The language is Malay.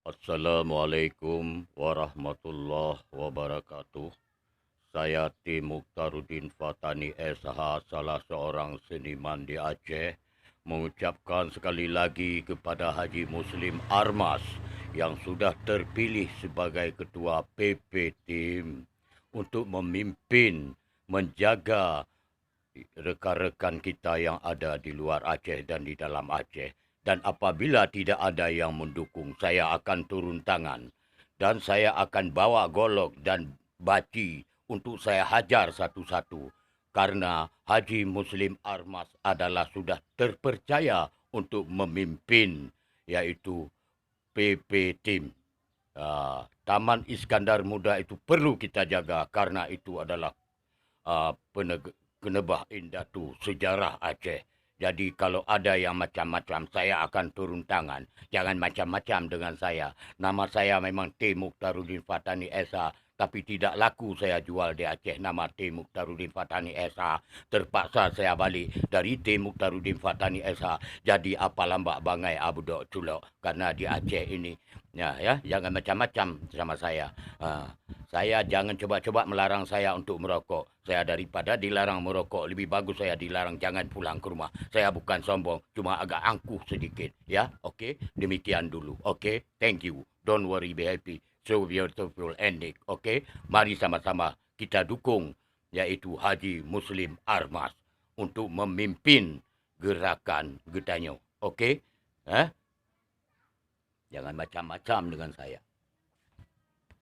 Assalamualaikum warahmatullahi wabarakatuh. Saya T. Mukhtaruddin Fatani SH, salah seorang seniman di Aceh, mengucapkan sekali lagi kepada Haji Muslim Armas yang sudah terpilih sebagai Ketua PP Tim untuk memimpin, menjaga rekan-rekan kita yang ada di luar Aceh dan di dalam Aceh. Dan apabila tidak ada yang mendukung, saya akan turun tangan. Dan saya akan bawa golok dan baci untuk saya hajar satu-satu. Karena Haji Muslim Armas adalah sudah terpercaya untuk memimpin, yaitu PP Tim. Taman Iskandar Muda itu perlu kita jaga karena itu adalah Kenebah Indatu sejarah Aceh. Jadi kalau ada yang macam-macam, saya akan turun tangan. Jangan macam-macam dengan saya. Nama saya memang T. Mukhtaruddin Fatani Esa. Tapi tidak laku saya jual di Aceh nama T. Mukhtaruddin Fatani Esa. Terpaksa saya balik dari T. Mukhtaruddin Fatani Esa. Jadi apa lambak bangai Abu Dok Culok. Karena di Aceh ini, ya, jangan macam-macam sama saya. Saya jangan coba-coba melarang saya untuk merokok. Saya daripada dilarang merokok, lebih bagus saya dilarang jangan pulang ke rumah. Saya bukan sombong, cuma agak angkuh sedikit. Ya, okey? Demikian dulu. Okey? Thank you. Don't worry, be happy. So beautiful ending. Okey? Mari sama-sama kita dukung, yaitu Haji Muslim Armas untuk memimpin gerakan Gedanyo. Okey? Jangan macam-macam dengan saya.